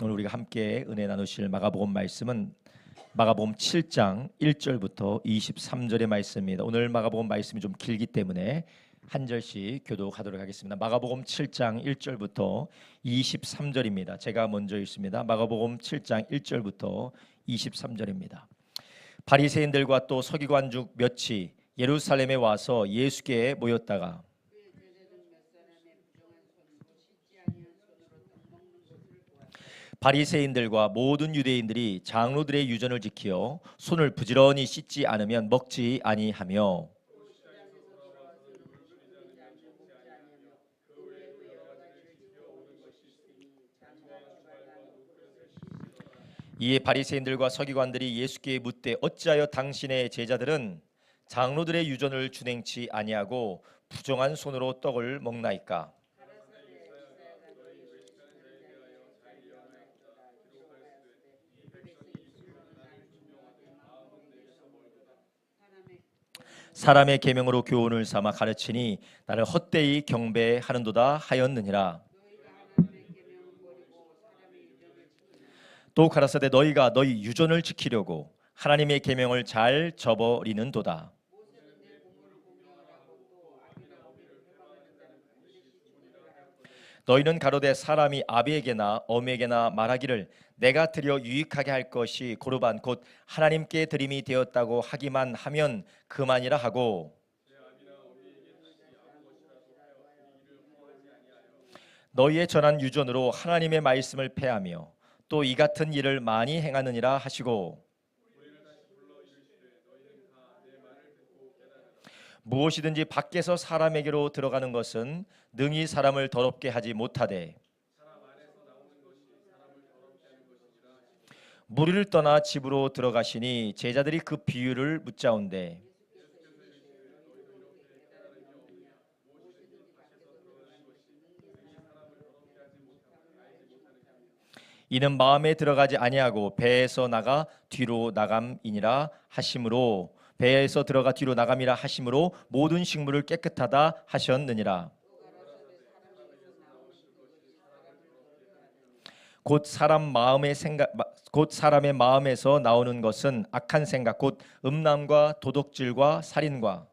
오늘 우리가 함께 은혜 나누실 마가복음 말씀은 마가복음 7장 1절부터 23절의 말씀입니다. 오늘 마가복음 말씀이 좀 길기 때문에 한 절씩 교독하도록 하겠습니다. 마가복음 7장 1절부터 23절입니다. 제가 먼저 읽습니다. 마가복음 7장 1절부터 23절입니다. 바리새인들과 또 서기관 중 몇이 예루살렘에 와서 예수께 모였다가 바리새인들과 모든 유대인들이 장로들의 유전을 지키어 손을 부지런히 씻지 않으면 먹지 아니하며, 이에 바리새인들과 서기관들이 예수께 묻되 어찌하여 당신의 제자들은 장로들의 유전을 준행치 아니하고 부정한 손으로 떡을 먹나이까? 사람의 계명으로 교훈을 삼아 가르치니 나를 헛되이 경배하는도다 하였느니라. 또 가라사대 너희가 너희 유전을 지키려고 하나님의 계명을 잘 저버리는도다. 너희는 가로되 사람이 아비에게나 어미에게나 말하기를 내가 드려 유익하게 할 것이 고르반 곧 하나님께 드림이 되었다고 하기만 하면 그만이라 하고, 너희의 전한 유전으로 하나님의 말씀을 폐하며 또 이 같은 일을 많이 행하느니라 하시고, 무엇이든지 밖에서 사람에게로 들어가는 것은 능히 사람을 더럽게 하지 못하되 무리를 떠나 집으로 들어가시니 제자들이 그 비유를 묻자온대 이는 마음에 들어가지 아니하고 배에서 나가 뒤로 나감이니라 하심으로, 배에서 들어가 뒤로 나감이라 하심으로 모든 식물을 깨끗하다 하셨느니라. 곧 사람의 마음에서 나오는 것은 악한 생각 곧 음란과 도덕질과 살인과,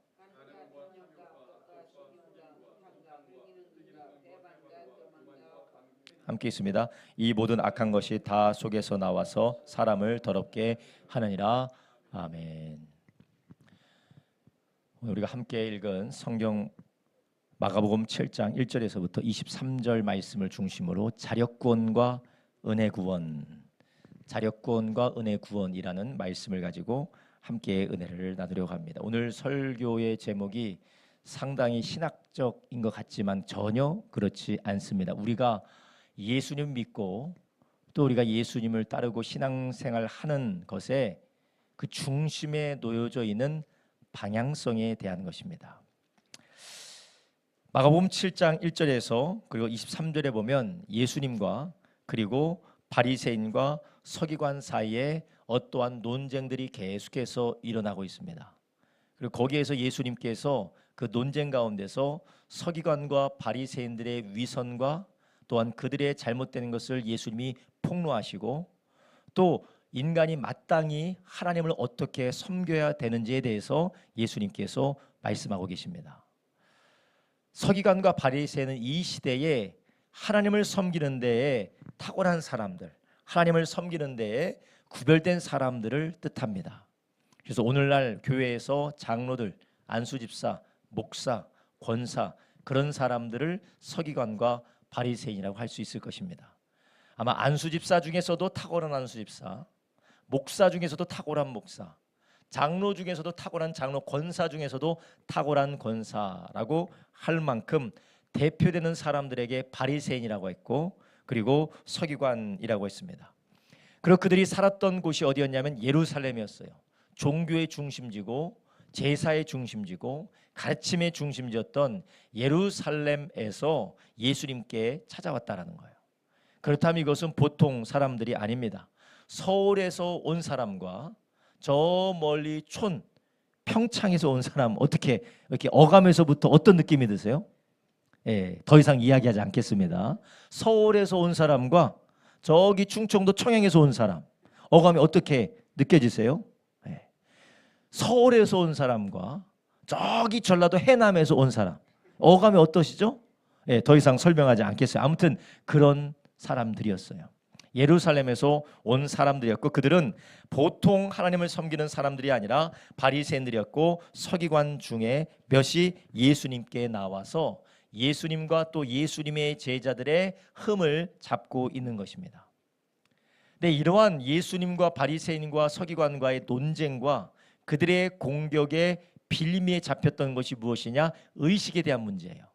함께 있습니다. 이 모든 악한 것이 다 속에서 나와서 사람을 더럽게 하느니라. 아멘. 오늘 우리가 함께 읽은 성경 마가복음 7장 1절에서부터 23절 말씀을 중심으로 자력구원과 은혜 구원, 자력구원과 은혜 구원이라는 말씀을 가지고 함께 은혜를 나누려고 합니다. 오늘 설교의 제목이 상당히 신학적인 것 같지만 전혀 그렇지 않습니다. 우리가 예수님 믿고 또 우리가 예수님을 따르고 신앙생활 하는 것에 그 중심에 놓여져 있는 방향성에 대한 것입니다. 마가복음 7장 1절에서 그리고 23절에 보면 예수님과 그리고 바리새인과 서기관 사이에 어떠한 논쟁들이 계속해서 일어나고 있습니다. 그리고 거기에서 예수님께서 그 논쟁 가운데서 서기관과 바리새인들의 위선과 또한 그들의 잘못된 것을 예수님이 폭로하시고 또 인간이 마땅히 하나님을 어떻게 섬겨야 되는지에 대해서 예수님께서 말씀하고 계십니다. 서기관과 바리새인은 이 시대에 하나님을 섬기는 데에 탁월한 사람들, 하나님을 섬기는 데에 구별된 사람들을 뜻합니다. 그래서 오늘날 교회에서 장로들, 안수집사, 목사, 권사 그런 사람들을 서기관과 바리새인이라고 할 수 있을 것입니다. 아마 안수집사 중에서도 탁월한 안수집사, 목사 중에서도 탁월한 목사, 장로 중에서도 탁월한 장로, 권사 중에서도 탁월한 권사라고 할 만큼 대표되는 사람들에게 바리새인이라고 했고 그리고 서기관이라고 했습니다. 그리고 그들이 살았던 곳이 어디였냐면 예루살렘이었어요. 종교의 중심지고 제사의 중심지고 가르침의 중심지였던 예루살렘에서 예수님께 찾아왔다라는 거예요. 그렇다면 이것은 보통 사람들이 아닙니다. 서울에서 온 사람과 저 멀리 촌 평창에서 온 사람 어떻게 이렇게 어감에서부터 어떤 느낌이 드세요? 더 이상 이야기하지 않겠습니다. 서울에서 온 사람과 저기 충청도 청양에서 온 사람 어감이 어떻게 느껴지세요? 네. 서울에서 온 사람과 저기 전라도 해남에서 온 사람 어감이 어떠시죠? 네, 더 이상 설명하지 않겠어요. 아무튼 그런 사람들이었어요. 예루살렘에서 온 사람들이었고 그들은 보통 하나님을 섬기는 사람들이 아니라 바리새인들이었고 서기관 중에 몇이 예수님께 나와서 예수님과 또 예수님의 제자들의 흠을 잡고 있는 것입니다. 근데 이러한 예수님과 바리새인과 서기관과의 논쟁과 그들의 공격에 빌미에 잡혔던 것이 무엇이냐? 의식에 대한 문제예요.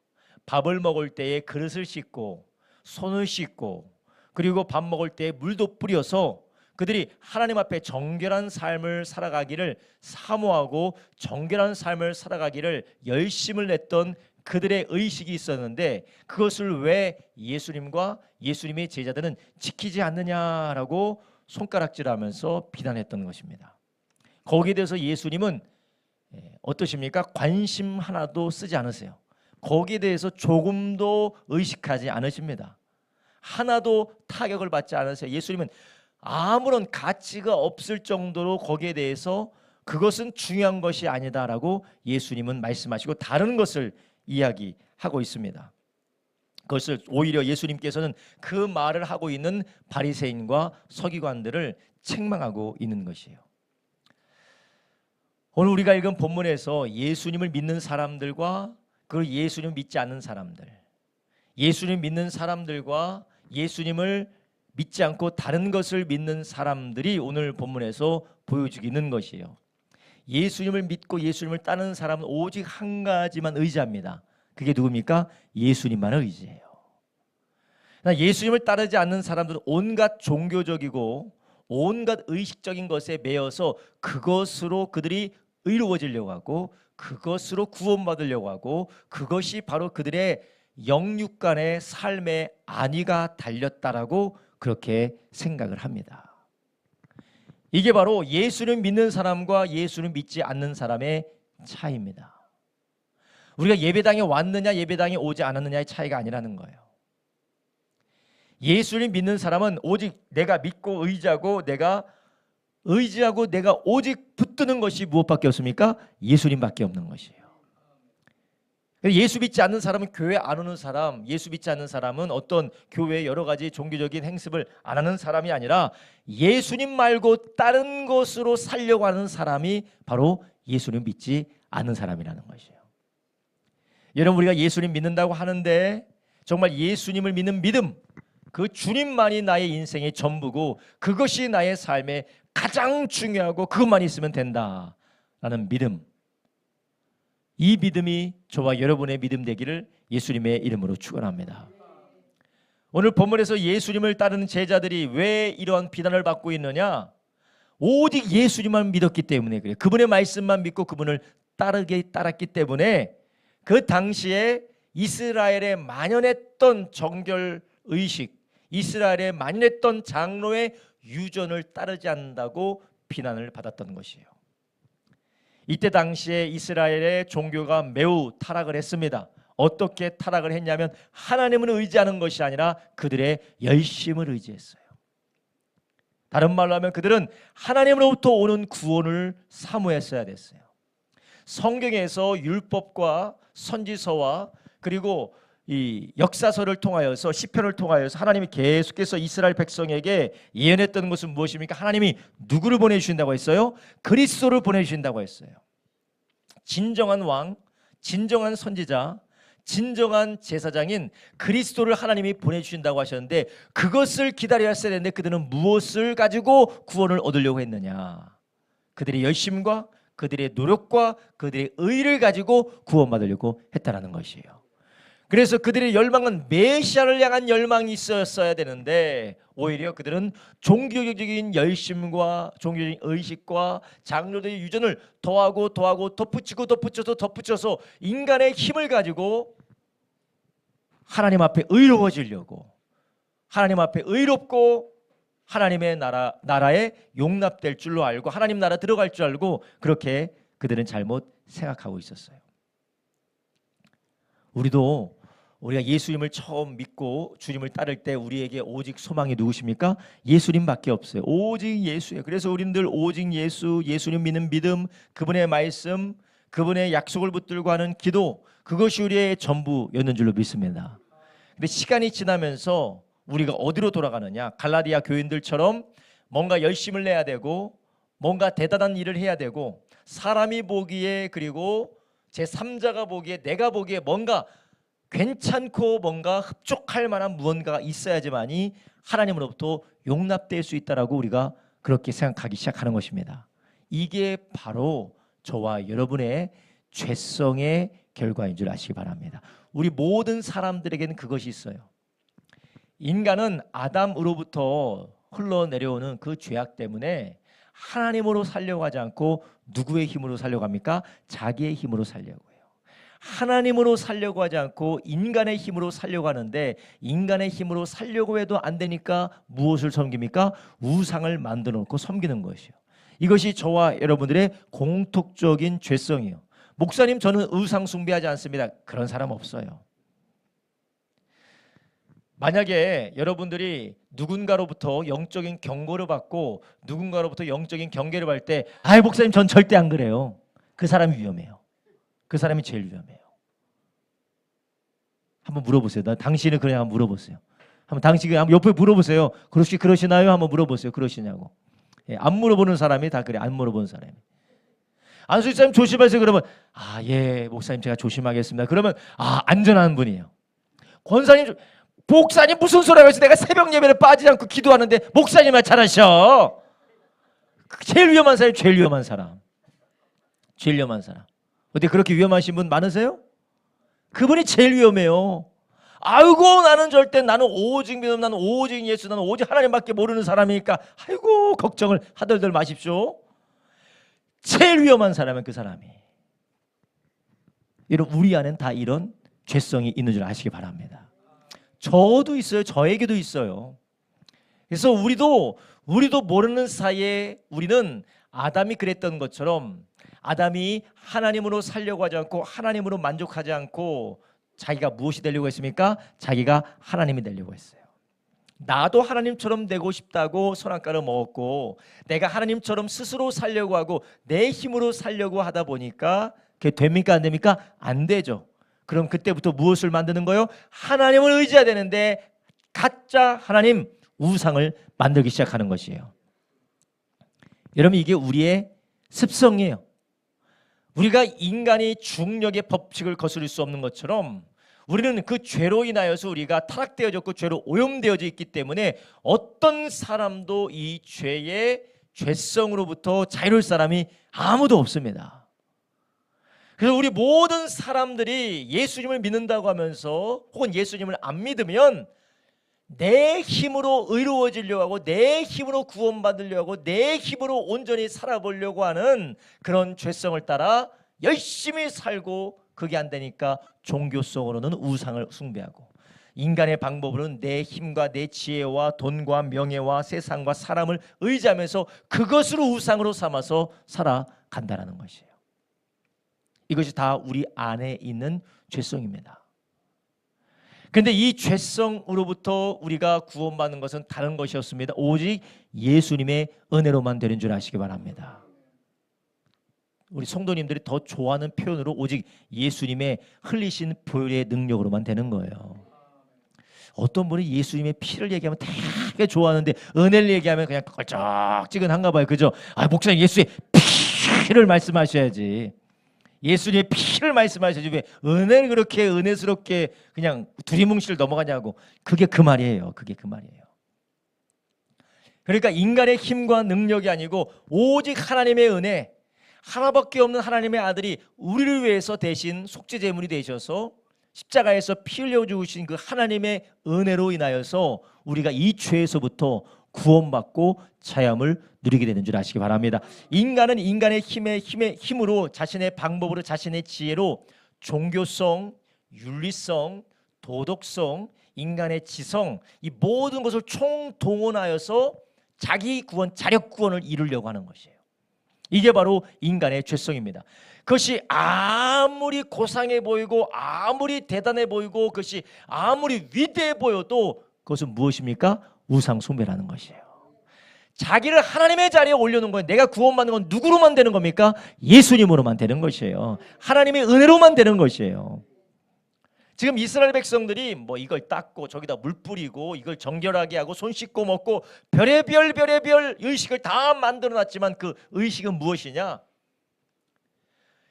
밥을 먹을 때에 그릇을 씻고 손을 씻고 그리고 밥 먹을 때 물도 뿌려서 그들이 하나님 앞에 정결한 삶을 살아가기를 사모하고 정결한 삶을 살아가기를 열심을 냈던 그들의 의식이 있었는데 그것을 왜 예수님과 예수님의 제자들은 지키지 않느냐라고 손가락질하면서 비난했던 것입니다. 거기에 대해서 예수님은 어떠십니까? 관심 하나도 쓰지 않으세요. 거기에 대해서 조금도 의식하지 않으십니다. 하나도 타격을 받지 않으세요. 예수님은 아무런 가치가 없을 정도로 거기에 대해서 그것은 중요한 것이 아니다라고 예수님은 말씀하시고 다른 것을 이야기하고 있습니다. 그것을 오히려 예수님께서는 그 말을 하고 있는 바리새인과 서기관들을 책망하고 있는 것이에요. 오늘 우리가 읽은 본문에서 예수님을 믿는 사람들과 그 예수님을 믿지 않는 사람들, 예수님 믿는 사람들과 예수님을 믿지 않고 다른 것을 믿는 사람들이 오늘 본문에서 보여주기는 것이에요. 예수님을 믿고 예수님을 따르는 사람은 오직 한 가지만 의지합니다. 그게 누굽니까? 예수님만을 의지해요. 예수님을 따르지 않는 사람들은 온갖 종교적이고 온갖 의식적인 것에 매여서 그것으로 그들이 의로워지려고 하고 그것으로 구원받으려고 하고 그것이 바로 그들의 영육간의 삶의 안위가 달렸다라고 그렇게 생각을 합니다. 이게 바로 예수를 믿는 사람과 예수를 믿지 않는 사람의 차이입니다. 우리가 예배당에 왔느냐 예배당에 오지 않았느냐의 차이가 아니라는 거예요. 예수를 믿는 사람은 오직 내가 믿고 의지하고 내가 오직 붙드는 것이 무엇밖에 없습니까? 예수님밖에 없는 것이에요. 예수 믿지 않는 사람은 교회 안 오는 사람, 예수 믿지 않는 사람은 어떤 교회의 여러 가지 종교적인 행습을 안 하는 사람이 아니라 예수님 말고 다른 것으로 살려고 하는 사람이 바로 예수님 믿지 않는 사람이라는 것이에요. 여러분, 우리가 예수님 믿는다고 하는데 정말 예수님을 믿는 믿음, 그 주님만이 나의 인생의 전부고 그것이 나의 삶의 가장 중요하고 그것만 있으면 된다라는 믿음, 이 믿음이 저와 여러분의 믿음 되기를 예수님의 이름으로 축원합니다. 오늘 본문에서 예수님을 따르는 제자들이 왜 이러한 비난을 받고 있느냐? 오직 예수님만 믿었기 때문에 그래요. 그분의 말씀만 믿고 그분을 따랐기 때문에 그 당시에 이스라엘에 만연했던 정결의식, 이스라엘에 만연했던 장로의 유전을 따르지 않는다고 비난을 받았던 것이에요. 이때 당시에 이스라엘의 종교가 매우 타락을 했습니다. 어떻게 타락을 했냐면 하나님을 의지하는 것이 아니라 그들의 열심을 의지했어요. 다른 말로 하면 그들은 하나님으로부터 오는 구원을 사모했어야 됐어요. 성경에서 율법과 선지서와 그리고 이 역사서를 통하여서 시편을 통하여서 하나님이 계속해서 이스라엘 백성에게 예언했던 것은 무엇입니까? 하나님이 누구를 보내주신다고 했어요? 그리스도를 보내주신다고 했어요. 진정한 왕, 진정한 선지자, 진정한 제사장인 그리스도를 하나님이 보내주신다고 하셨는데 그것을 기다려야 했어야 되는데 그들은 무엇을 가지고 구원을 얻으려고 했느냐? 그들의 열심과 그들의 노력과 그들의 의를 가지고 구원받으려고 했다는 것이에요. 그래서 그들의 열망은 메시아를 향한 열망이 있었어야 되는데 오히려 그들은 종교적인 열심과 종교적인 의식과 장로들의 유전을 더하고 덧붙여서 인간의 힘을 가지고 하나님 앞에 의로워지려고, 하나님 앞에 의롭고 하나님의 나라에 용납될 줄로 알고 하나님 나라 들어갈 줄 알고 그렇게 그들은 잘못 생각하고 있었어요. 우리도 우리가 예수님을 처음 믿고 주님을 따를 때 우리에게 오직 소망이 누구십니까? 예수님밖에 없어요. 오직 예수예요. 그래서 우리들 오직 예수, 예수님 믿는 믿음, 그분의 말씀, 그분의 약속을 붙들고 하는 기도, 그것이 우리의 전부였는 줄로 믿습니다. 근데 시간이 지나면서 우리가 어디로 돌아가느냐? 갈라디아 교인들처럼 뭔가 열심을 내야 되고 뭔가 대단한 일을 해야 되고 사람이 보기에 그리고 제3자가 보기에 내가 보기에 뭔가 괜찮고 뭔가 흡족할 만한 무언가가 있어야지만이 하나님으로부터 용납될 수 있다라고 우리가 그렇게 생각하기 시작하는 것입니다. 이게 바로 저와 여러분의 죄성의 결과인 줄 아시기 바랍니다. 우리 모든 사람들에게는 그것이 있어요. 인간은 아담으로부터 흘러내려오는 그 죄악 때문에 하나님으로 살려고 하지 않고 누구의 힘으로 살려고 합니까? 자기의 힘으로 살려고 해요. 하나님으로 살려고 하지 않고 인간의 힘으로 살려고 하는데 인간의 힘으로 살려고 해도 안 되니까 무엇을 섬깁니까? 우상을 만들어 놓고 섬기는 것이요. 이것이 저와 여러분들의 공통적인 죄성이에요. 목사님, 저는 우상 숭배하지 않습니다. 그런 사람 없어요. 만약에 여러분들이 누군가로부터 영적인 경고를 받고 누군가로부터 영적인 경계를 받을 때 아이 목사님 전 절대 안 그래요. 그 사람이 위험해요. 그 사람이 제일 위험해요. 한번 물어보세요. 당신은 그냥 한번 물어보세요. 당신이 한번 옆에 물어보세요. 그러시나요? 한번 물어보세요. 그러시냐고. 예, 안 물어보는 사람이 다 그래. 안 물어보는 사람이. 안수집사님 조심하세요. 그러면 예 목사님 제가 조심하겠습니다. 그러면 안전한 분이에요. 권사님 목사님 무슨 소리 하면서 내가 새벽 예배를 빠지지 않고 기도하는데 목사님만 잘하셔. 제일 위험한 사람이 제일 위험한 사람. 제일 위험한 사람. 어디 그렇게 위험하신 분 많으세요? 그분이 제일 위험해요. 아이고 나는 오직 믿음, 나는 오직 예수, 나는 오직 하나님밖에 모르는 사람이니까 아이고 걱정을 하들들 마십시오. 제일 위험한 사람은 그 사람이. 우리 안엔 다 이런 죄성이 있는 줄 아시기 바랍니다. 저도 있어요. 저에게도 있어요. 그래서 우리도 모르는 사이에 우리는 아담이 그랬던 것처럼 아담이 하나님으로 살려고 하지 않고 하나님으로 만족하지 않고 자기가 무엇이 되려고 했습니까? 자기가 하나님이 되려고 했어요. 나도 하나님처럼 되고 싶다고 선악과를 먹었고 내가 하나님처럼 스스로 살려고 하고 내 힘으로 살려고 하다 보니까 그게 됩니까? 안 됩니까? 안 되죠. 그럼 그때부터 무엇을 만드는 거예요? 하나님을 의지해야 되는데 가짜 하나님, 우상을 만들기 시작하는 것이에요. 여러분 이게 우리의 습성이에요. 우리가 인간이 중력의 법칙을 거스를 수 없는 것처럼 우리는 그 죄로 인하여서 우리가 타락되어졌고 죄로 오염되어져 있기 때문에 어떤 사람도 이 죄의 죄성으로부터 자유로울 사람이 아무도 없습니다. 그래서 우리 모든 사람들이 예수님을 믿는다고 하면서 혹은 예수님을 안 믿으면 내 힘으로 의로워지려고 하고 내 힘으로 구원받으려고 하고 내 힘으로 온전히 살아보려고 하는 그런 죄성을 따라 열심히 살고 그게 안 되니까 종교성으로는 우상을 숭배하고 인간의 방법으로는 내 힘과 내 지혜와 돈과 명예와 세상과 사람을 의지하면서 그것으로 우상으로 삼아서 살아간다는 것이에요. 이것이 다 우리 안에 있는 죄성입니다. 그런데 이 죄성으로부터 우리가 구원받는 것은 다른 것이었습니다. 오직 예수님의 은혜로만 되는 줄 아시기 바랍니다. 우리 성도님들이 더 좋아하는 표현으로 오직 예수님의 흘리신 보혈의 능력으로만 되는 거예요. 어떤 분이 예수님의 피를 얘기하면 되게 좋아하는데 은혜를 얘기하면 그냥 걸쩍지근한가 봐요. 그죠? 목사님 예수의 피를 말씀하셔야지. 예수님의 피를 말씀하셔야지 왜 은혜를 그렇게 은혜스럽게 그냥 두리뭉실 넘어가냐고. 그게 그 말이에요. 그게 그 말이에요. 그러니까 인간의 힘과 능력이 아니고 오직 하나님의 은혜, 하나밖에 없는 하나님의 아들이 우리를 위해서 대신 속죄제물이 되셔서 십자가에서 피 흘려 죽으신 그 하나님의 은혜로 인하여서 우리가 이 죄에서부터 구원받고 자유함을 누리게 되는 줄 아시기 바랍니다. 인간은 인간의 힘으로 자신의 방법으로 자신의 지혜로 종교성, 윤리성, 도덕성, 인간의 지성 이 모든 것을 총동원하여서 자기 구원, 자력 구원을 이루려고 하는 것이에요. 이게 바로 인간의 죄성입니다. 그것이 아무리 고상해 보이고 아무리 대단해 보이고 그것이 아무리 위대해 보여도 그것은 무엇입니까? 우상 숭배라는 것이에요. 자기를 하나님의 자리에 올려놓은 거예요. 내가 구원받는 건 누구로만 되는 겁니까? 예수님으로만 되는 것이에요. 하나님의 은혜로만 되는 것이에요. 지금 이스라엘 백성들이 뭐 이걸 닦고 저기다 물 뿌리고 이걸 정결하게 하고 손 씻고 먹고 별의별 의식을 다 만들어놨지만 그 의식은 무엇이냐?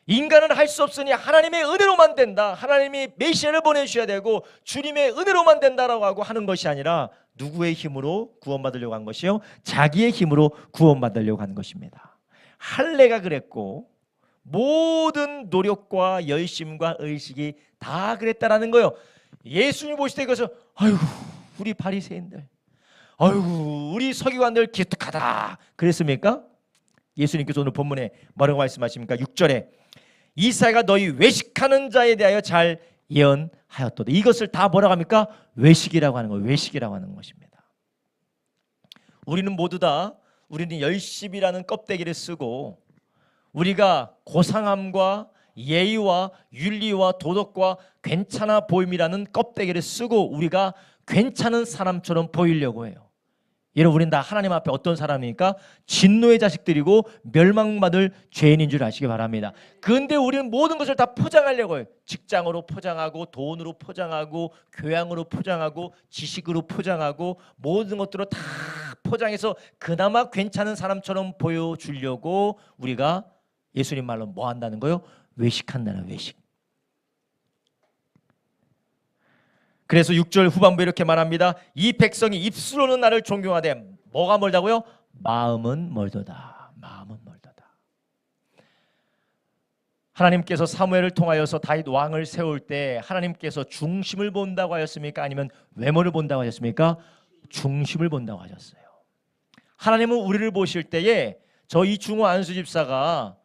인간은 할 수 없으니 하나님의 은혜로만 된다. 하나님이 메시아를 보내주셔야 되고 주님의 은혜로만 된다라고 하고 하는 것이 아니라 누구의 힘으로 구원받으려고 한 것이요? 자기의 힘으로 구원받으려고 한 것입니다. 할례가 그랬고 모든 노력과 열심과 의식이 다 그랬다라는 거예요. 예수님 보실 때 이것을 아이고 우리 바리새인들, 아이고 우리 서기관들 기특하다 그랬습니까? 예수님께서 오늘 본문에 뭐라고 말씀하십니까? 6절에 이사야가 너희 외식하는 자에 대하여 잘 예언하였도다. 이것을 다 뭐라고 합니까? 외식이라고 하는 거예요. 외식이라고 하는 것입니다. 우리는 모두 다 우리는 열심이라는 껍데기를 쓰고 우리가 고상함과 예의와 윤리와 도덕과 괜찮아 보임이라는 껍데기를 쓰고 우리가 괜찮은 사람처럼 보이려고 해요. 여러분 우리는 다 하나님 앞에 어떤 사람이니까 진노의 자식들이고 멸망받을 죄인인 줄 아시기 바랍니다. 그런데 우리는 모든 것을 다 포장하려고 해요. 직장으로 포장하고 돈으로 포장하고 교양으로 포장하고 지식으로 포장하고 모든 것들로 다 포장해서 그나마 괜찮은 사람처럼 보여주려고 우리가 예수님 말로 뭐 한다는 거요? 외식한다는 외식. 그래서 6절 후반부에 이렇게 말합니다. 이 백성이 입술로는 나를 존경하되 뭐가 멀다고요? 마음은 멀도다. 마음은 멀도다. 하나님께서 사무엘을 통하여서 다윗 왕을 세울 때 하나님께서 중심을 본다고 하셨습니까? 아니면 외모를 본다고 하셨습니까? 중심을 본다고 하셨어요. 하나님은 우리를 보실 때에 저 이중호 안수 집사가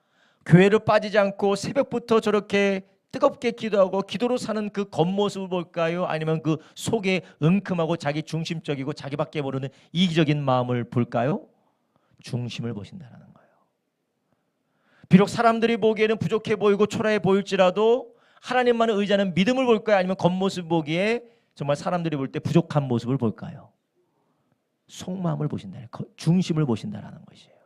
교회를 빠지지 않고 새벽부터 저렇게 뜨겁게 기도하고 기도로 사는 그 겉모습을 볼까요? 아니면 그 속에 은큼하고 자기 중심적이고 자기밖에 모르는 이기적인 마음을 볼까요? 중심을 보신다는 거예요. 비록 사람들이 보기에는 부족해 보이고 초라해 보일지라도 하나님만을 의지하는 믿음을 볼까요? 아니면 겉모습 보기에 정말 사람들이 볼 때 부족한 모습을 볼까요? 속마음을 보신다는 거예요. 중심을 보신다는 것이에요.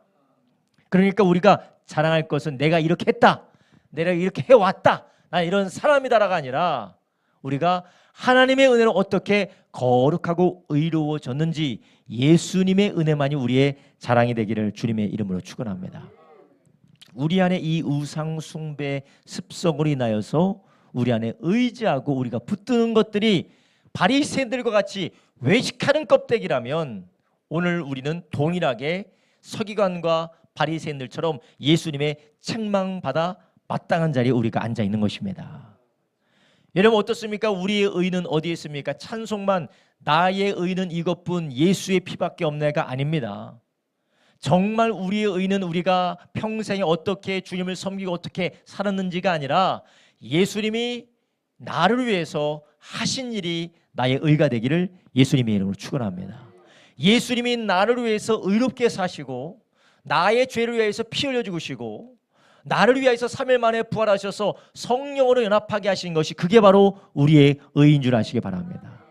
그러니까 우리가 자랑할 것은 내가 이렇게 했다, 내가 이렇게 해왔다, 나 이런 사람이다라가 아니라 우리가 하나님의 은혜로 어떻게 거룩하고 의로워졌는지 예수님의 은혜만이 우리의 자랑이 되기를 주님의 이름으로 축원합니다. 우리 안에 이 우상 숭배 습성으로 인하여서 우리 안에 의지하고 우리가 붙드는 것들이 바리새인들과 같이 외식하는 껍데기라면 오늘 우리는 동일하게 서기관과 바리새인들처럼 예수님의 책망받아 마땅한 자리에 우리가 앉아 있는 것입니다. 여러분 어떻습니까? 우리의 의는 어디에 있습니까? 찬송만 나의 의는 이것뿐 예수의 피밖에 없네가 아닙니다. 정말 우리의 의는 우리가 평생에 어떻게 주님을 섬기고 어떻게 살았는지가 아니라 예수님이 나를 위해서 하신 일이 나의 의가 되기를 예수님의 이름으로 축원합니다. 예수님이 나를 위해서 의롭게 사시고 나의 죄를 위해서 피 흘려 죽으시고 나를 위하여서 3일 만에 부활하셔서 성령으로 연합하게 하신 것이 그게 바로 우리의 의인 줄 아시기 바랍니다.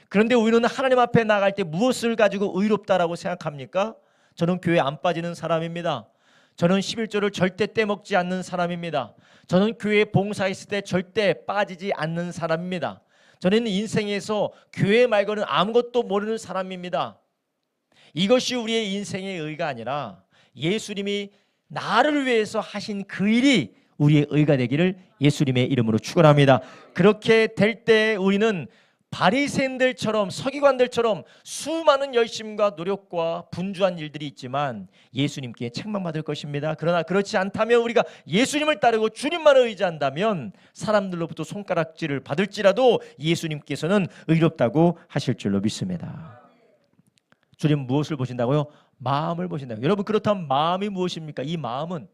그런데 우리는 하나님 앞에 나갈 때 무엇을 가지고 의롭다라고 생각합니까? 저는 교회 안 빠지는 사람입니다. 저는 11조를 절대 떼먹지 않는 사람입니다. 저는 교회 봉사했을 때 절대 빠지지 않는 사람입니다. 저는 인생에서 교회 말고는 아무것도 모르는 사람입니다. 이것이 우리의 인생의 의가 아니라 예수님이 나를 위해서 하신 그 일이 우리의 의가 되기를 예수님의 이름으로 축원합니다. 그렇게 될 때 우리는 바리새인들처럼 서기관들처럼 수많은 열심과 노력과 분주한 일들이 있지만 예수님께 책망받을 것입니다. 그러나 그렇지 않다면 우리가 예수님을 따르고 주님만을 의지한다면 사람들로부터 손가락질을 받을지라도 예수님께서는 의롭다고 하실 줄로 믿습니다. 주님 무엇을 보신다고요? 마음을 보신다고요. 여러분 그렇다면 마음이 무엇입니까? 이 마음은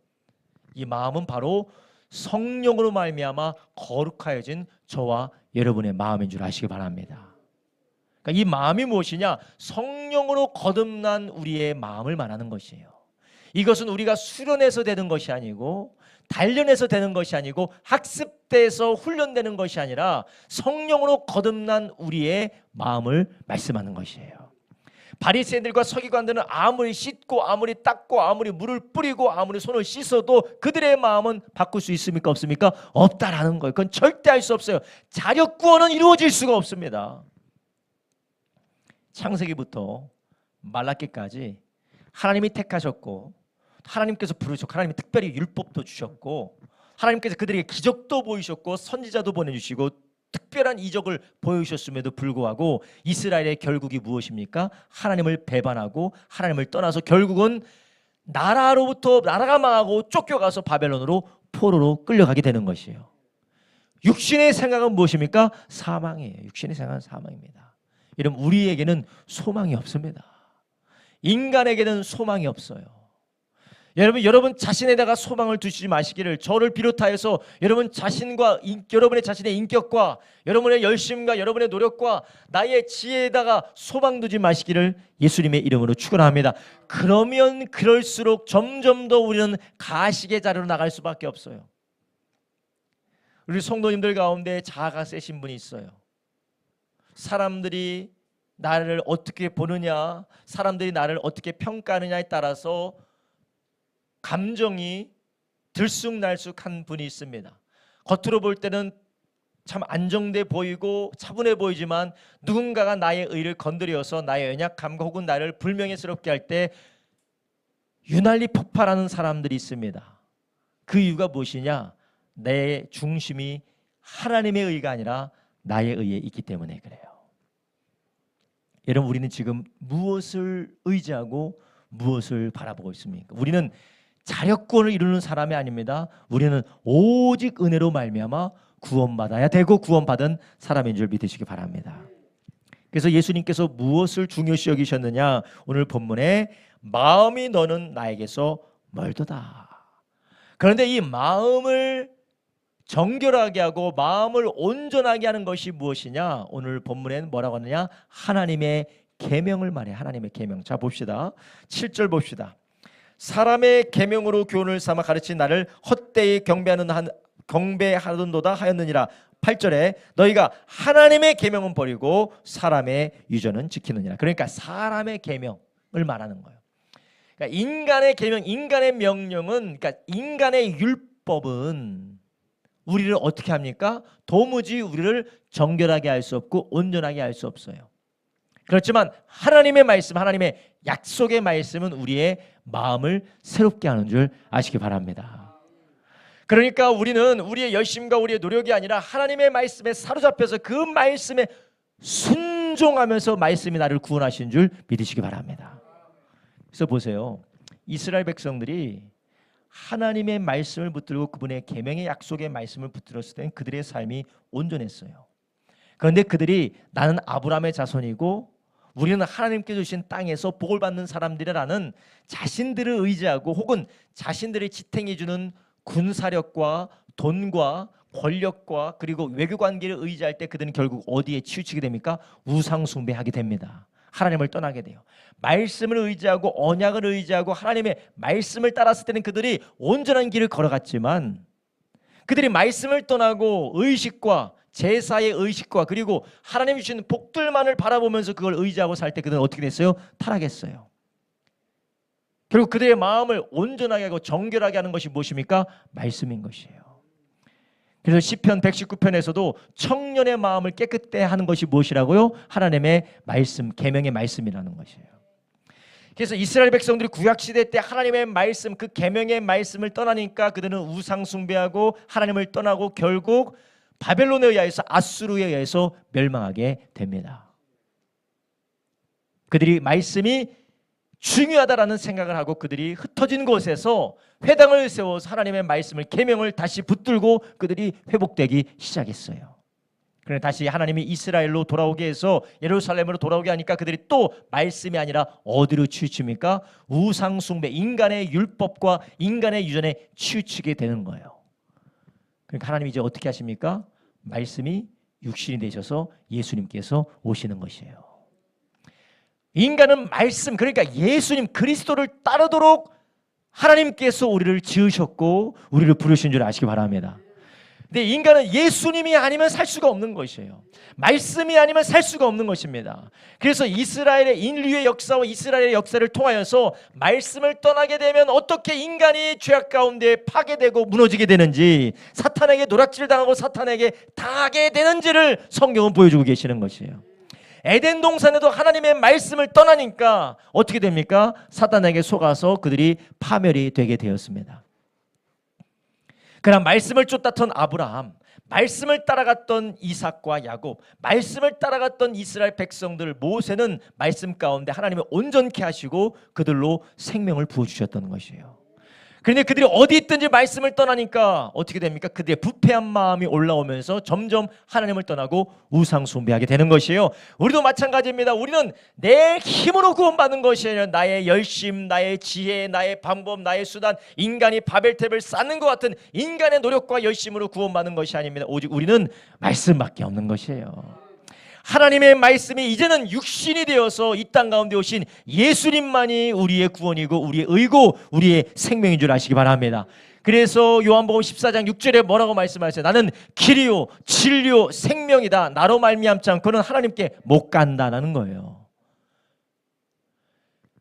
바로 성령으로 말미암아 거룩하여진 저와 여러분의 마음인 줄 아시기 바랍니다. 그러니까 이 마음이 무엇이냐? 성령으로 거듭난 우리의 마음을 말하는 것이에요. 이것은 우리가 수련해서 되는 것이 아니고 단련해서 되는 것이 아니고 학습돼서 훈련되는 것이 아니라 성령으로 거듭난 우리의 마음을 말씀하는 것이에요. 바리새인들과 서기관들은 아무리 씻고 아무리 닦고 아무리 물을 뿌리고 아무리 손을 씻어도 그들의 마음은 바꿀 수 있습니까? 없습니까? 없다라는 거예요. 그건 절대 할 수 없어요. 자력 구원은 이루어질 수가 없습니다. 창세기부터 말라기까지 하나님이 택하셨고 하나님께서 부르셨고 하나님이 특별히 율법도 주셨고 하나님께서 그들에게 기적도 보이셨고 선지자도 보내주시고 특별한 이적을 보여주셨음에도 불구하고 이스라엘의 결국이 무엇입니까? 하나님을 배반하고 하나님을 떠나서 결국은 나라가 망하고 쫓겨가서 바벨론으로 포로로 끌려가게 되는 것이에요. 육신의 생각은 무엇입니까? 사망이에요. 육신의 생각은 사망입니다. 여러분, 우리에게는 소망이 없습니다. 인간에게는 소망이 없어요. 여러분 자신에다가 소망을 두시지 마시기를, 저를 비롯하여서 여러분의 자신의 인격과 여러분의 열심과 여러분의 노력과 나의 지혜에다가 소망 두지 마시기를 예수님의 이름으로 축원합니다. 그러면 그럴수록 점점 더 우리는 가식의 자리로 나갈 수밖에 없어요. 우리 성도님들 가운데 자아가 세신 분이 있어요. 사람들이 나를 어떻게 보느냐, 사람들이 나를 어떻게 평가하느냐에 따라서 감정이 들쑥날쑥한 분이 있습니다. 겉으로 볼 때는 참 안정돼 보이고 차분해 보이지만 누군가가 나의 의를 건드려서 나의 연약함과 혹은 나를 불명예스럽게 할 때 유난히 폭발하는 사람들이 있습니다. 그 이유가 무엇이냐? 내 중심이 하나님의 의가 아니라 나의 의에 있기 때문에 그래요. 여러분, 우리는 지금 무엇을 의지하고 무엇을 바라보고 있습니까? 우리는 자력권을 이루는 사람이 아닙니다. 우리는 오직 은혜로 말미암아 구원받아야 되고 구원받은 사람인 줄 믿으시기 바랍니다. 그래서 예수님께서 무엇을 중요시 여기셨느냐? 오늘 본문에 마음이 너는 나에게서 멀도다. 그런데 이 마음을 정결하게 하고 마음을 온전하게 하는 것이 무엇이냐? 오늘 본문에는 뭐라고 하느냐? 하나님의 계명을 말해. 하나님의 계명. 자, 봅시다. 7절 봅시다. 사람의 계명으로 교훈을 삼아 가르친 나를 헛되이 경배하던도다 하였느니라. 8절에 너희가 하나님의 계명은 버리고 사람의 유전은 지키느니라. 그러니까 사람의 계명을 말하는 거예요. 그러니까 인간의 계명, 인간의 명령은, 그러니까 인간의 율법은 우리를 어떻게 합니까? 도무지 우리를 정결하게 할 수 없고 온전하게 할 수 없어요. 그렇지만 하나님의 말씀, 하나님의 약속의 말씀은 우리의 마음을 새롭게 하는 줄 아시기 바랍니다. 그러니까 우리는 우리의 열심과 우리의 노력이 아니라 하나님의 말씀에 사로잡혀서 그 말씀에 순종하면서 말씀이 나를 구원하신 줄 믿으시기 바랍니다. 그래서 보세요. 이스라엘 백성들이 하나님의 말씀을 붙들고 그분의 계명의 약속의 말씀을 붙들었을 때는 그들의 삶이 온전했어요. 그런데 그들이 나는 아브라함의 자손이고 우리는 하나님께 주신 땅에서 복을 받는 사람들이라는 자신들을 의지하고 혹은 자신들의 지탱해 주는 군사력과 돈과 권력과 그리고 외교관계를 의지할 때 그들은 결국 어디에 치우치게 됩니까? 우상숭배하게 됩니다. 하나님을 떠나게 돼요. 말씀을 의지하고 언약을 의지하고 하나님의 말씀을 따랐을 때는 그들이 온전한 길을 걸어갔지만 그들이 말씀을 떠나고 의식과 제사의 의식과 그리고 하나님이 주시는 복들만을 바라보면서 그걸 의지하고 살 때 그들은 어떻게 됐어요? 타락했어요. 결국 그들의 마음을 온전하게 하고 정결하게 하는 것이 무엇입니까? 말씀인 것이에요. 그래서 시편 119편에서도 청년의 마음을 깨끗게 하는 것이 무엇이라고요? 하나님의 말씀, 계명의 말씀이라는 것이에요. 그래서 이스라엘 백성들이 구약시대 때 하나님의 말씀, 그 계명의 말씀을 떠나니까 그들은 우상 숭배하고 하나님을 떠나고 결국 바벨론에 의해서 아수르에 의해서 멸망하게 됩니다. 그들이 말씀이 중요하다라는 생각을 하고 그들이 흩어진 곳에서 회당을 세워서 하나님의 말씀을 계명을 다시 붙들고 그들이 회복되기 시작했어요. 그런데 다시 하나님이 이스라엘로 돌아오게 해서 예루살렘으로 돌아오게 하니까 그들이 또 말씀이 아니라 어디로 치우칩니까? 우상 숭배, 인간의 율법과 인간의 유전에 치우치게 되는 거예요. 그러니까 하나님이 이제 어떻게 하십니까? 말씀이 육신이 되셔서 예수님께서 오시는 것이에요. 인간은 말씀, 그러니까 예수님 그리스도를 따르도록 하나님께서 우리를 지으셨고 우리를 부르신 줄 아시기 바랍니다. 근데 인간은 예수님이 아니면 살 수가 없는 것이에요. 말씀이 아니면 살 수가 없는 것입니다. 그래서 이스라엘의 인류의 역사와 이스라엘의 역사를 통하여서 말씀을 떠나게 되면 어떻게 인간이 죄악 가운데 파괴되고 무너지게 되는지, 사탄에게 노략질 당하고 사탄에게 당하게 되는지를 성경은 보여주고 계시는 것이에요. 에덴 동산에도 하나님의 말씀을 떠나니까 어떻게 됩니까? 사탄에게 속아서 그들이 파멸이 되게 되었습니다. 그러나 말씀을 쫓았던 아브라함, 말씀을 따라갔던 이삭과 야곱, 말씀을 따라갔던 이스라엘 백성들, 모세는 말씀 가운데 하나님을 온전케 하시고 그들로 생명을 부어주셨던 것이에요. 그런데 그들이 어디 있든지 말씀을 떠나니까 어떻게 됩니까? 그들의 부패한 마음이 올라오면서 점점 하나님을 떠나고 우상 숭배하게 되는 것이에요. 우리도 마찬가지입니다. 우리는 내 힘으로 구원받는 것이 아니라 나의 열심, 나의 지혜, 나의 방법, 나의 수단, 인간이 바벨탑을 쌓는 것 같은 인간의 노력과 열심으로 구원받는 것이 아닙니다. 오직 우리는 말씀밖에 없는 것이에요. 하나님의 말씀이 이제는 육신이 되어서 이 땅 가운데 오신 예수님만이 우리의 구원이고 우리의 의고 우리의 생명인 줄 아시기 바랍니다. 그래서 요한복음 14장 6절에 뭐라고 말씀하세요? 나는 길이요 진리요 생명이다. 나로 말미암지 않고는 하나님께 못 간다는 거예요.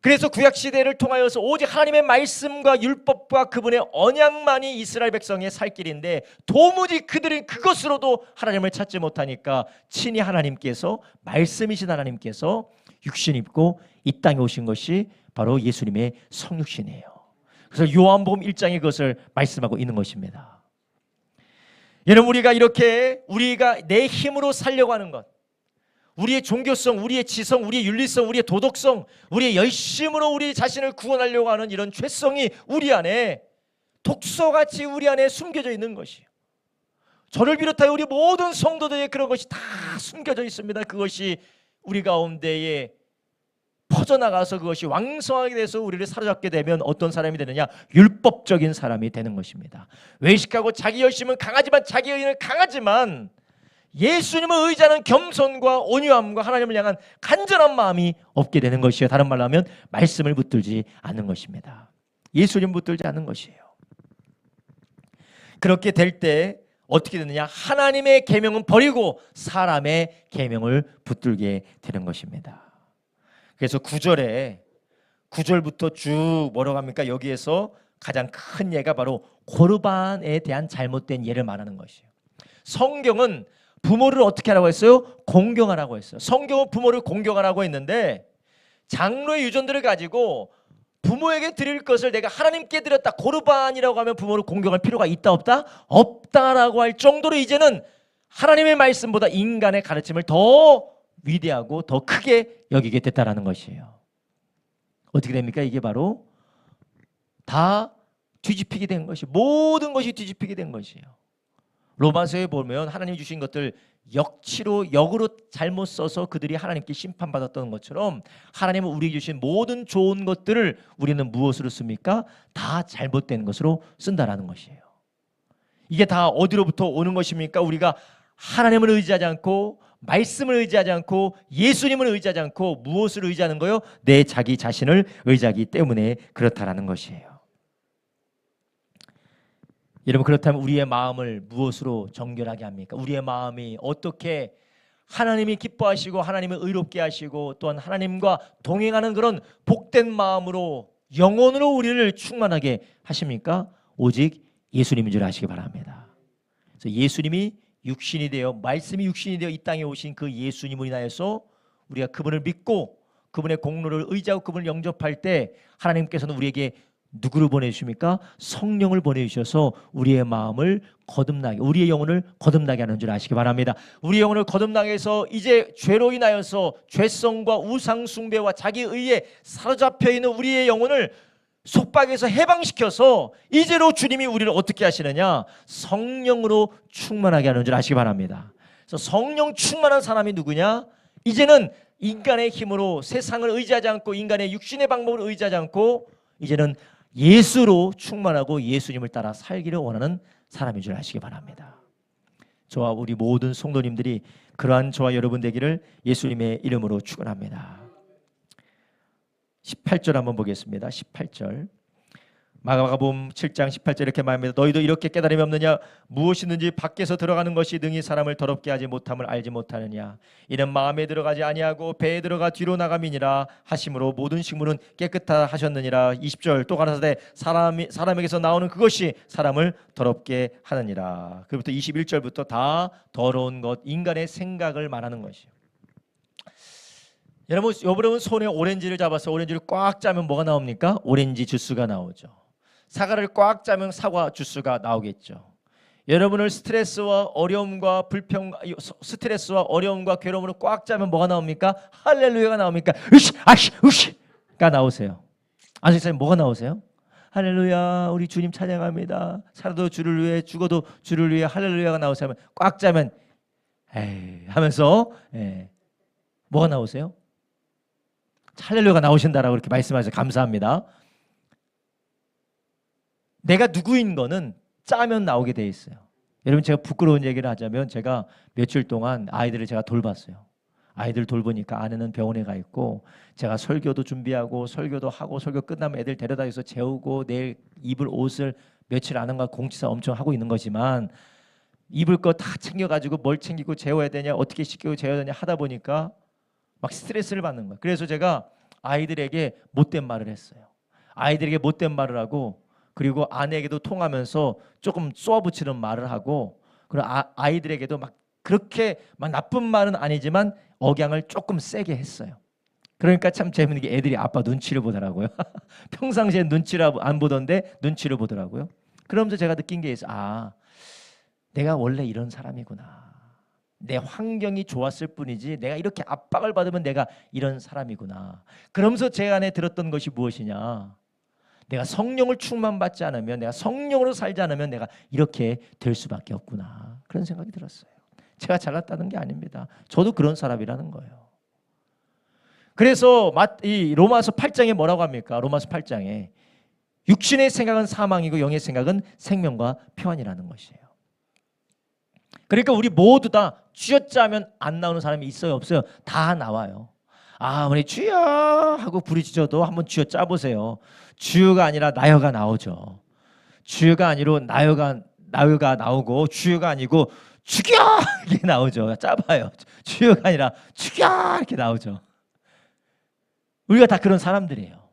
그래서 구약시대를 통하여서 오직 하나님의 말씀과 율법과 그분의 언약만이 이스라엘 백성의 살 길인데 도무지 그들은 그것으로도 하나님을 찾지 못하니까 친히 하나님께서, 말씀이신 하나님께서 육신 입고 이 땅에 오신 것이 바로 예수님의 성육신이에요. 그래서 요한복음 1장에 그것을 말씀하고 있는 것입니다. 여러분, 우리가 이렇게 우리가 내 힘으로 살려고 하는 것, 우리의 종교성, 우리의 지성, 우리의 윤리성, 우리의 도덕성, 우리의 열심으로 우리 자신을 구원하려고 하는 이런 죄성이 우리 안에 독소같이 우리 안에 숨겨져 있는 것이에요. 저를 비롯하여 우리 모든 성도들의 그런 것이 다 숨겨져 있습니다. 그것이 우리 가운데에 퍼져나가서 그것이 왕성하게 돼서 우리를 사로잡게 되면 어떤 사람이 되느냐? 율법적인 사람이 되는 것입니다. 외식하고 자기 열심은 강하지만, 자기 의는 강하지만 예수님을 의지하는 겸손과 온유함과 하나님을 향한 간절한 마음이 없게 되는 것이에요. 다른 말로 하면 말씀을 붙들지 않는 것입니다. 예수님 붙들지 않는 것이에요. 그렇게 될 때 어떻게 되느냐? 하나님의 계명은 버리고 사람의 계명을 붙들게 되는 것입니다. 그래서 9절부터 쭉 뭐라고 합니까? 여기에서 가장 큰 예가 바로 고르반에 대한 잘못된 예를 말하는 것이에요. 성경은 부모를 어떻게 하라고 했어요? 공경하라고 했어요. 성경은 부모를 공경하라고 했는데 장로의 유전들을 가지고 부모에게 드릴 것을 내가 하나님께 드렸다, 고르반이라고 하면 부모를 공경할 필요가 있다 없다? 없다라고 할 정도로 이제는 하나님의 말씀보다 인간의 가르침을 더 위대하고 더 크게 여기게 됐다라는 것이에요. 어떻게 됩니까? 이게 바로 다 뒤집히게 된 것이, 모든 것이 뒤집히게 된 것이에요. 로마서에 보면 하나님이 주신 것들 역치로, 역으로 잘못 써서 그들이 하나님께 심판받았던 것처럼 하나님은 우리에게 주신 모든 좋은 것들을 우리는 무엇으로 씁니까? 다 잘못된 것으로 쓴다라는 것이에요. 이게 다 어디로부터 오는 것입니까? 우리가 하나님을 의지하지 않고, 말씀을 의지하지 않고, 예수님을 의지하지 않고 무엇을 의지하는 거요? 내 자기 자신을 의지하기 때문에 그렇다라는 것이에요. 여러분, 그렇다면 우리의 마음을 무엇으로 정결하게 합니까? 우리의 마음이 어떻게 하나님이 기뻐하시고 하나님을 의롭게 하시고 또한 하나님과 동행하는 그런 복된 마음으로 영혼으로 우리를 충만하게 하십니까? 오직 예수님인 줄 아시기 바랍니다. 그래서 예수님이 육신이 되어, 말씀이 육신이 되어 이 땅에 오신 그 예수님을 인하여서 우리가 그분을 믿고 그분의 공로를 의지하고 그분을 영접할 때 하나님께서는 우리에게 누구를 보내주십니까? 성령을 보내주셔서 우리의 마음을 거듭나게, 우리의 영혼을 거듭나게 하는 줄 아시기 바랍니다. 우리의 영혼을 거듭나게 해서 이제 죄로 인하여서 죄성과 우상숭배와 자기의에 사로잡혀 있는 우리의 영혼을 속박에서 해방시켜서 이제로 주님이 우리를 어떻게 하시느냐? 성령으로 충만하게 하는 줄 아시기 바랍니다. 그래서 성령 충만한 사람이 누구냐? 이제는 인간의 힘으로 세상을 의지하지 않고 인간의 육신의 방법을 의지하지 않고 이제는 예수로 충만하고 예수님을 따라 살기를 원하는 사람인 줄 아시기 바랍니다. 저와 우리 모든 성도님들이 그러한 저와 여러분 되기를 예수님의 이름으로 축원합니다. 18절 한번 보겠습니다. 18절 마가복음 7장 18절 이렇게 말합니다. 너희도 이렇게 깨달음이 없느냐? 무엇이든지 밖에서 들어가는 것이 능히 사람을 더럽게 하지 못함을 알지 못하느냐? 이는 마음에 들어가지 아니하고 배에 들어가 뒤로 나감이니라 하심으로 모든 식물은 깨끗하다 하셨느니라. 20절 또 가라사대 사람에게서 나오는 그것이 사람을 더럽게 하느니라. 그부터 21절부터 다 더러운 것, 인간의 생각을 말하는 것이요. 여러분 손에 오렌지를 잡아서 오렌지를 꽉 짜면 뭐가 나옵니까? 오렌지 주스가 나오죠. 사과를 꽉 짜면 사과 주스가 나오겠죠. 여러분을 스트레스와 어려움과 괴로움으로 꽉 짜면 뭐가 나옵니까? 할렐루야가 나옵니까? 으시가 나오세요. 아시겠어요? 뭐가 나오세요? 할렐루야, 우리 주님 찬양합니다. 살아도 주를 위해, 죽어도 주를 위해 할렐루야가 나오세요. 꽉 짜면 에이 하면서 뭐가 나오세요? 할렐루야가 나오신다라고 그렇게 말씀하셔서 감사합니다. 내가 누구인 거는 짜면 나오게 돼 있어요. 여러분, 제가 부끄러운 얘기를 하자면 제가 며칠 동안 아이들을 제가 돌봤어요. 아이들 돌보니까 아내는 병원에 가 있고 제가 설교도 준비하고 설교도 하고 설교 끝나면 애들 데려다줘서 재우고 내일 입을 옷을 며칠 안 한가 공치사 엄청 하고 있는 거지만 입을 거 다 챙겨가지고 뭘 챙기고 재워야 되냐, 어떻게 씻기고 재워야 되냐 하다 보니까 막 스트레스를 받는 거예요. 그래서 제가 아이들에게 못된 말을 했어요. 아이들에게 못된 말을 하고 그리고 아내에게도 통하면서 조금 쏘아붙이는 말을 하고 그리고 아이들에게도 막 그렇게 막 나쁜 말은 아니지만 억양을 조금 세게 했어요. 그러니까 참 재밌는 게 애들이 아빠 눈치를 보더라고요. 평상시에 눈치를 안 보던데 눈치를 보더라고요. 그러면서 제가 느낀 게 있어요. 내가 원래 이런 사람이구나. 내 환경이 좋았을 뿐이지 내가 이렇게 압박을 받으면 내가 이런 사람이구나. 그러면서 제 안에 들었던 것이 무엇이냐? 내가 성령을 충만받지 않으면, 내가 성령으로 살지 않으면 내가 이렇게 될 수밖에 없구나. 그런 생각이 들었어요. 제가 잘났다는 게 아닙니다. 저도 그런 사람이라는 거예요. 그래서 이 로마서 8장에 뭐라고 합니까? 로마서 8장에 육신의 생각은 사망이고 영의 생각은 생명과 평안이라는 것이에요. 그러니까 우리 모두 다 쥐어짜 하면 안 나오는 사람이 있어요, 없어요? 다 나와요. 우리 주여 하고 부르짖어도 한번 쥐어짜 보세요. 주여가 아니라 나여가 나오죠. 주여가 아니로 나여가 나오고 주여가 아니고 죽여 이렇게 나오죠. 짜봐요. 주여가 아니라 죽여 이렇게 나오죠. 우리가 다 그런 사람들이에요.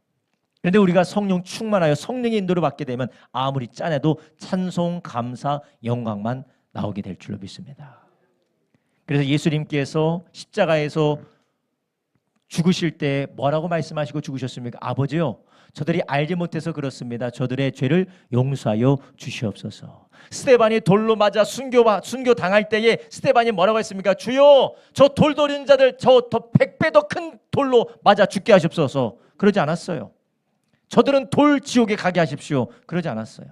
그런데 우리가 성령 충만하여 성령의 인도를 받게 되면 아무리 짠해도 찬송, 감사, 영광만 나오게 될 줄로 믿습니다. 그래서 예수님께서 십자가에서 죽으실 때 뭐라고 말씀하시고 죽으셨습니까? 아버지요, 저들이 알지 못해서 그렇습니다. 저들의 죄를 용서하여 주시옵소서. 스데반이 돌로 맞아 순교 당할 때에 스데반이 뭐라고 했습니까? 주여, 저 돌 돌리는 자들 저 더 100배 더 큰 돌로 맞아 죽게 하십소서. 그러지 않았어요. 저들은 돌 지옥에 가게 하십시오. 그러지 않았어요.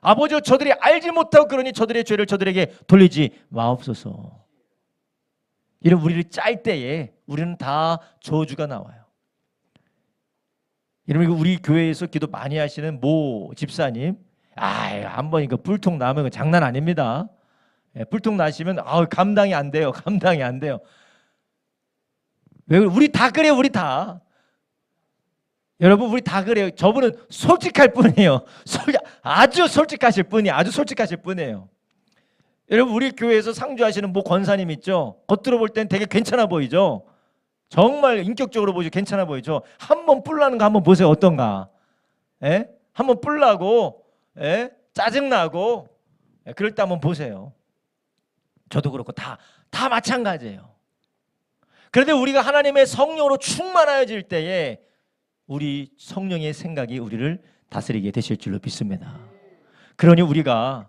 아버지요, 저들이 알지 못하고 그러니 저들의 죄를 저들에게 돌리지 마옵소서. 이런 우리를 짤 때에 우리는 다 저주가 나와요. 여러분, 우리 교회에서 기도 많이 하시는 모 집사님, 한번 이거 뿔통 나면 장난 아닙니다. 뿔통 나시면 감당이 안 돼요. 감당이 안 돼요. 왜? 우리 다 그래요. 우리 다. 여러분, 우리 다 그래요. 저분은 솔직할 뿐이에요. 아주 솔직하실 뿐이에요. 아주 솔직하실 뿐이에요. 여러분, 우리 교회에서 상주하시는 뭐 권사님 있죠? 겉으로 볼 땐 되게 괜찮아 보이죠? 정말 인격적으로 보이죠? 괜찮아 보이죠? 한번 뿔나는 거 한번 보세요. 어떤가? 한번 뿔나고 짜증나고 그럴 때 한번 보세요. 저도 그렇고 다 마찬가지예요. 그런데 우리가 하나님의 성령으로 충만해질 때에 우리 성령의 생각이 우리를 다스리게 되실 줄로 믿습니다. 그러니 우리가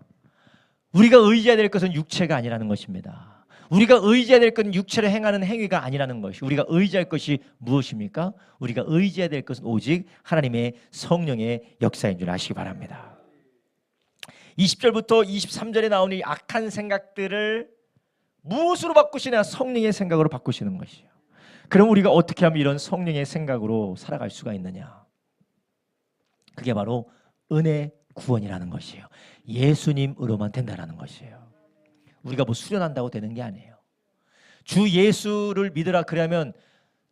의지해야 될 것은 육체가 아니라는 것입니다. 우리가 의지해야 될 것은 육체로 행하는 행위가 아니라는 것이, 우리가 의지할 것이 무엇입니까? 우리가 의지해야 될 것은 오직 하나님의 성령의 역사인 줄 아시기 바랍니다. 20절부터 23절에 나오는 이 악한 생각들을 무엇으로 바꾸시냐? 성령의 생각으로 바꾸시는 것이에요. 그럼 우리가 어떻게 하면 이런 성령의 생각으로 살아갈 수가 있느냐? 그게 바로 은혜 구원이라는 것이에요. 예수님으로만 된다라는 것이에요. 우리가 뭐 수련한다고 되는 게 아니에요. 주 예수를 믿으라 그러면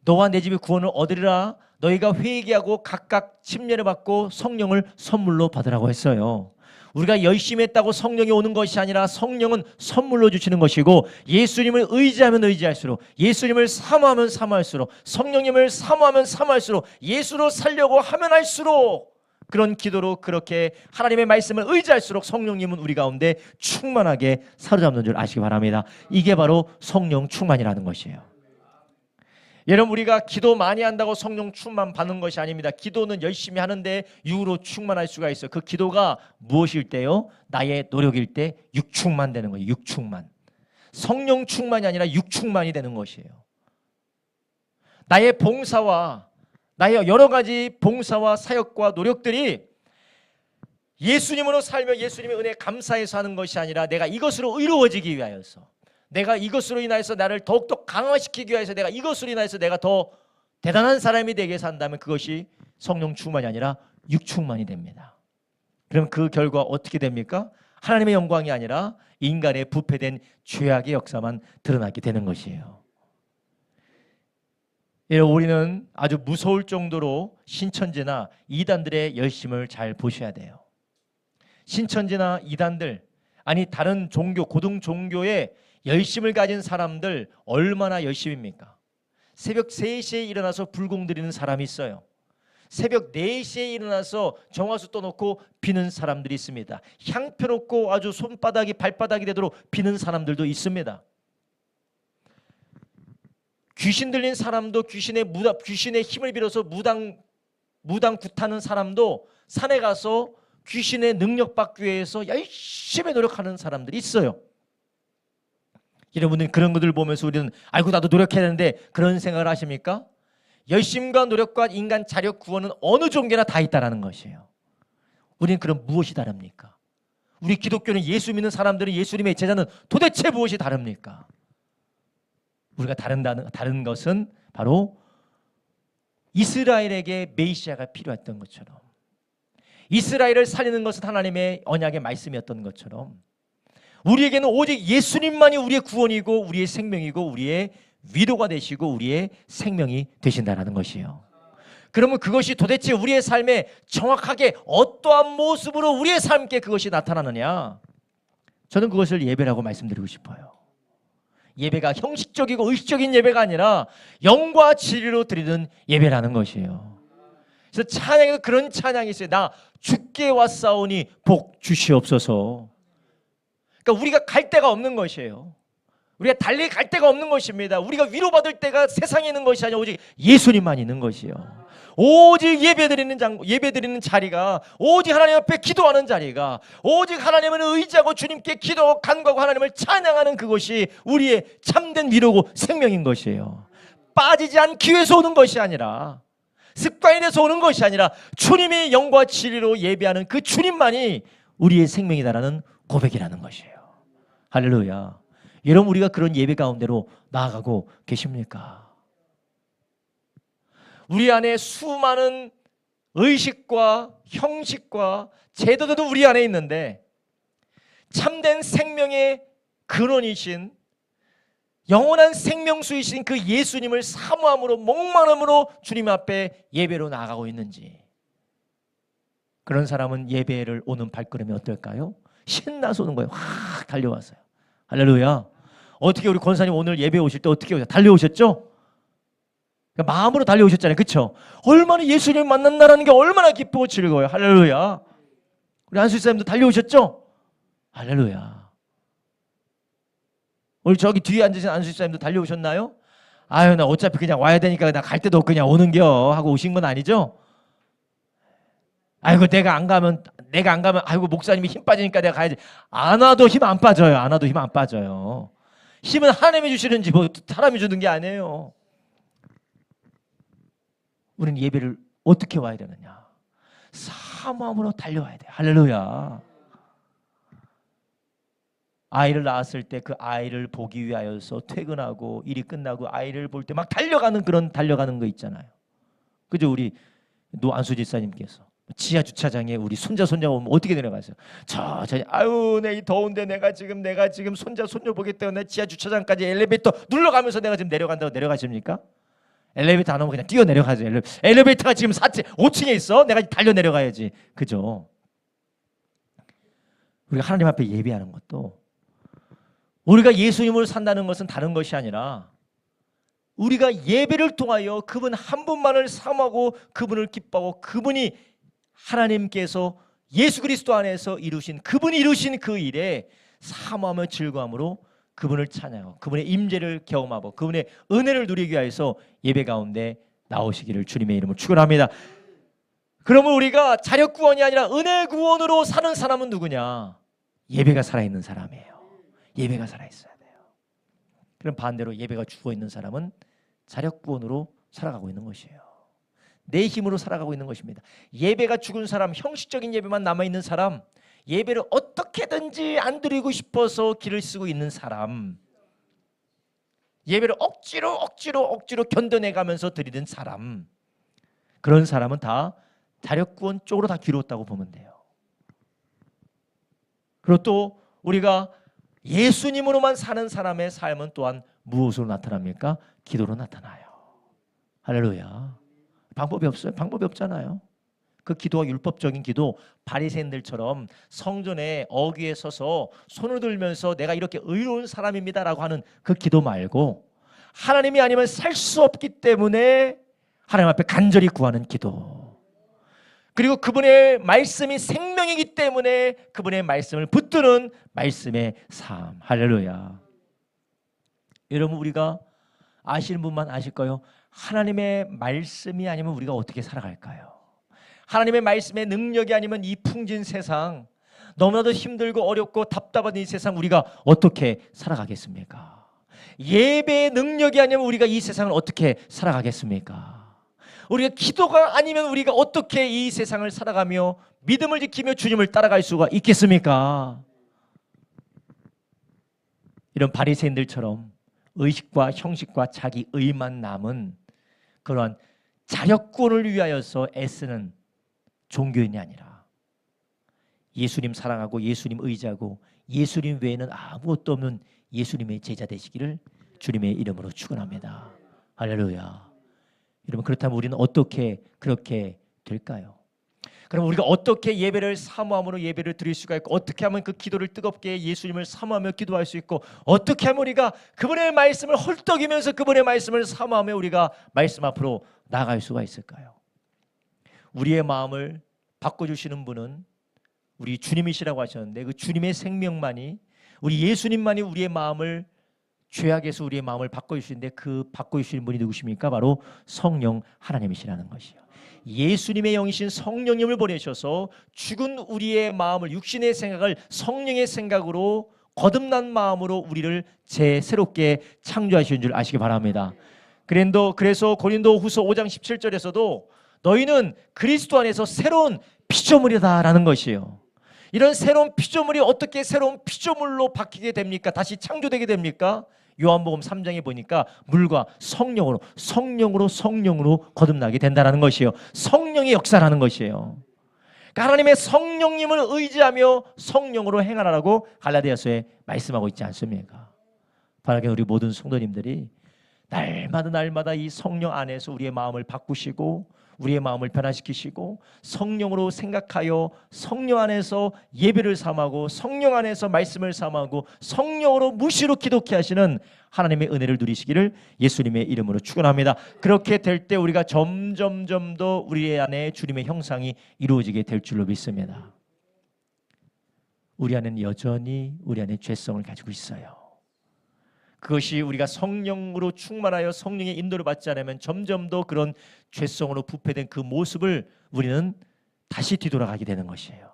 너와 내 집이 구원을 얻으리라, 너희가 회개하고 각각 침례를 받고 성령을 선물로 받으라고 했어요. 우리가 열심히 했다고 성령이 오는 것이 아니라 성령은 선물로 주시는 것이고, 예수님을 의지하면 의지할수록, 예수님을 사모하면 사모할수록, 성령님을 사모하면 사모할수록, 예수로 살려고 하면 할수록, 그런 기도로 그렇게 하나님의 말씀을 의지할수록 성령님은 우리 가운데 충만하게 사로잡는 줄 아시기 바랍니다. 이게 바로 성령 충만이라는 것이에요. 여러분, 우리가 기도 많이 한다고 성령 충만 받는 것이 아닙니다. 기도는 열심히 하는데 육으로 충만할 수가 있어요. 그 기도가 무엇일 때요? 나의 노력일 때 육충만 되는 거예요. 육충만. 성령 충만이 아니라 육충만이 되는 것이에요. 나의 봉사와 나의 여러 가지 봉사와 사역과 노력들이 예수님으로 살며 예수님의 은혜에 감사해서 하는 것이 아니라 내가 이것으로 의로워지기 위하여서, 내가 이것으로 인하여서 나를 더욱더 강화시키기 위해서, 내가 이것으로 인하여서 내가 더 대단한 사람이 되게 산다면 그것이 성령 충만이 아니라 육충만이 됩니다. 그럼 그 결과 어떻게 됩니까? 하나님의 영광이 아니라 인간의 부패된 죄악의 역사만 드러나게 되는 것이에요. 우리는 아주 무서울 정도로 신천지나 이단들의 열심을 잘 보셔야 돼요. 신천지나 이단들, 아니 다른 종교, 고등 종교의 열심을 가진 사람들 얼마나 열심입니까? 새벽 3시에 일어나서 불공 드리는 사람이 있어요. 새벽 4시에 일어나서 정화수 떠놓고 비는 사람들이 있습니다. 향 펴놓고 아주 손바닥이 발바닥이 되도록 비는 사람들도 있습니다. 귀신 들린 사람도 귀신의 힘을 빌어서 무당 굿하는 사람도 산에 가서 귀신의 능력 받기 위해서 열심히 노력하는 사람들이 있어요. 여러분들 그런 것들을 보면서 우리는 아이고 나도 노력해야 되는데 그런 생각을 하십니까? 열심과 노력과 인간 자력 구원은 어느 종교나 다 있다라는 것이에요. 우리는 그럼 무엇이 다릅니까? 우리 기독교는 예수 믿는 사람들은 예수님의 제자는 도대체 무엇이 다릅니까? 우리가 다른 것은 바로 이스라엘에게 메시아가 필요했던 것처럼, 이스라엘을 살리는 것은 하나님의 언약의 말씀이었던 것처럼, 우리에게는 오직 예수님만이 우리의 구원이고 우리의 생명이고 우리의 위로가 되시고 우리의 생명이 되신다는 것이에요. 그러면 그것이 도대체 우리의 삶에 정확하게 어떠한 모습으로 우리의 삶께 그것이 나타나느냐? 저는 그것을 예배라고 말씀드리고 싶어요. 예배가 형식적이고 의식적인 예배가 아니라 영과 진리로 드리는 예배라는 것이에요. 그래서 찬양에도 그런 찬양이 있어요. 나 주께 왔사오니 복 주시옵소서. 그러니까 우리가 갈 데가 없는 것이에요. 우리가 달리 갈 데가 없는 것입니다. 우리가 위로받을 때가 세상에 있는 것이 아니라 오직 예수님만 있는 것이요. 오직 예배드리는 자리가, 오직 하나님 앞에 기도하는 자리가, 오직 하나님을 의지하고 주님께 기도하고 간구하고 하나님을 찬양하는 그것이 우리의 참된 위로고 생명인 것이에요. 빠지지 않기 위해서 오는 것이 아니라, 습관이 돼서 오는 것이 아니라 주님의 영과 진리로 예배하는 그 주님만이 우리의 생명이다라는 고백이라는 것이에요. 할렐루야. 여러분, 우리가 그런 예배 가운데로 나아가고 계십니까? 우리 안에 수많은 의식과 형식과 제도들도 우리 안에 있는데, 참된 생명의 근원이신 영원한 생명수이신 그 예수님을 사모함으로 목마름으로 주님 앞에 예배로 나아가고 있는지, 그런 사람은 예배를 오는 발걸음이 어떨까요? 신나서 오는 거예요. 확 달려왔어요. 할렐루야. 어떻게 우리 권사님 오늘 예배 오실 때 어떻게 오셨어요? 달려오셨죠? 그러니까 마음으로 달려오셨잖아요. 그렇죠? 얼마나 예수님 만난다는 게 얼마나 기쁘고 즐거워요. 할렐루야. 우리 안수집사님도 달려오셨죠? 할렐루야. 오늘 저기 뒤에 앉으신 안수집사님도 달려오셨나요? 아유, 나 어차피 그냥 와야 되니까 나 갈 데도 없고 그냥 오는겨 하고 오신 건 아니죠? 아이고 내가 안 가면 아이고 목사님이 힘 빠지니까 내가 가야지. 안 와도 힘 안 빠져요. 안 와도 힘 안 빠져요. 힘은 하나님이 주시는지 뭐 사람이 주는 게 아니에요. 우리는 예배를 어떻게 와야 되느냐? 사모함으로 달려와야 돼. 할렐루야. 아이를 낳았을 때 그 아이를 보기 위하여서 퇴근하고 일이 끝나고 아이를 볼 때 막 달려가는 거 있잖아요. 그죠? 우리 노안수 집사님께서 지하 주차장에 우리 손자 오면 어떻게 내려가세요? 아유, 내 이 더운데 내가 지금 손자 손녀 보겠다고 내 지하 주차장까지 엘리베이터 눌러가면서 내가 지금 내려간다고 내려가십니까? 엘리베이터 안 오면 그냥 뛰어 내려가죠. 엘리베이터가 지금 5층에 있어. 내가 달려 내려가야지. 그죠? 우리가 하나님 앞에 예배하는 것도 우리가 예수님으로 산다는 것은 다른 것이 아니라 우리가 예배를 통하여 그분 한 분만을 사모하고 그분을 기뻐하고 그분이 하나님께서 예수 그리스도 안에서 이루신 그분이 이루신 그 일에 사모하며 즐거움으로 그분을 찬양하고 그분의 임재를 경험하고 그분의 은혜를 누리기 위해서 예배 가운데 나오시기를 주님의 이름으로 축원합니다. 그러면 우리가 자력 구원이 아니라 은혜 구원으로 사는 사람은 누구냐? 예배가 살아있는 사람이에요. 예배가 살아있어야 돼요. 그럼 반대로 예배가 죽어있는 사람은 자력 구원으로 살아가고 있는 것이에요. 내 힘으로 살아가고 있는 것입니다. 예배가 죽은 사람, 형식적인 예배만 남아있는 사람, 예배를 어떻게든지 안 드리고 싶어서 길을 쓰고 있는 사람, 예배를 억지로 견뎌내가면서 드리는 사람, 그런 사람은 다 자력구원 쪽으로 다 기울었다고 보면 돼요. 그리고 또 우리가 예수님으로만 사는 사람의 삶은 또한 무엇으로 나타납니까? 기도로 나타나요. 할렐루야. 방법이 없어요. 방법이 없잖아요. 그 기도가 율법적인 기도, 바리새인들처럼 성전에 어귀에 서서 손을 들면서 내가 이렇게 의로운 사람입니다라고 하는 그 기도 말고 하나님이 아니면 살 수 없기 때문에 하나님 앞에 간절히 구하는 기도, 그리고 그분의 말씀이 생명이기 때문에 그분의 말씀을 붙드는 말씀의 삶. 할렐루야. 여러분, 우리가 아시는 분만 아실 거예요. 하나님의 말씀이 아니면 우리가 어떻게 살아갈까요? 하나님의 말씀의 능력이 아니면 이 풍진 세상, 너무나도 힘들고 어렵고 답답한 이 세상 우리가 어떻게 살아가겠습니까? 예배의 능력이 아니면 우리가 이 세상을 어떻게 살아가겠습니까? 우리가 기도가 아니면 우리가 어떻게 이 세상을 살아가며 믿음을 지키며 주님을 따라갈 수가 있겠습니까? 이런 바리새인들처럼 의식과 형식과 자기 의만 남은 그러한 자력구원을 위하여서 애쓰는 종교인이 아니라 예수님 사랑하고 예수님 의지하고 예수님 외에는 아무것도 없는 예수님의 제자 되시기를 주님의 이름으로 축원합니다. 할렐루야. 여러분, 그렇다면 우리는 어떻게 그렇게 될까요? 그럼 우리가 어떻게 예배를 사모함으로 예배를 드릴 수가 있고, 어떻게 하면 그 기도를 뜨겁게 예수님을 사모하며 기도할 수 있고, 어떻게 하면 우리가 그분의 말씀을 헐떡이면서 그분의 말씀을 사모하며 우리가 말씀 앞으로 나아갈 수가 있을까요? 우리의 마음을 바꿔주시는 분은 우리 주님이시라고 하셨는데, 그 주님의 생명만이, 우리 예수님만이 우리의 마음을, 죄악에서 우리의 마음을 바꿔주시는데, 그 바꿔주시는 분이 누구십니까? 바로 성령 하나님이시라는 것이요. 예수님의 영이신 성령님을 보내셔서 죽은 우리의 마음을, 육신의 생각을 성령의 생각으로 거듭난 마음으로 우리를 새롭게 창조하시는 줄 아시기 바랍니다. 그래서 고린도 후서 5장 17절에서도 너희는 그리스도 안에서 새로운 피조물이다라는 것이에요. 이런 새로운 피조물이 어떻게 새로운 피조물로 바뀌게 됩니까? 다시 창조되게 됩니까? 요한복음 3장에 보니까 물과 성령으로 거듭나게 된다는 것이에요. 성령의 역사라는 것이에요. 그러니까 하나님의 성령님을 의지하며 성령으로 행하라고 갈라디아서에 말씀하고 있지 않습니까? 바라게 우리 모든 성도님들이 날마다 이 성령 안에서 우리의 마음을 바꾸시고 우리의 마음을 변화시키시고 성령으로 생각하여 성령 안에서 예배를 삼하고 성령 안에서 말씀을 삼하고 성령으로 무시로 기도케 하시는 하나님의 은혜를 누리시기를 예수님의 이름으로 축원합니다. 그렇게 될 때 우리가 점점 더 우리 안에 주님의 형상이 이루어지게 될 줄로 믿습니다. 우리 안에는 여전히 우리 안에 죄성을 가지고 있어요. 그것이 우리가 성령으로 충만하여 성령의 인도를 받지 않으면 점점 더 그런 죄성으로 부패된 그 모습을 우리는 다시 뒤돌아가게 되는 것이에요.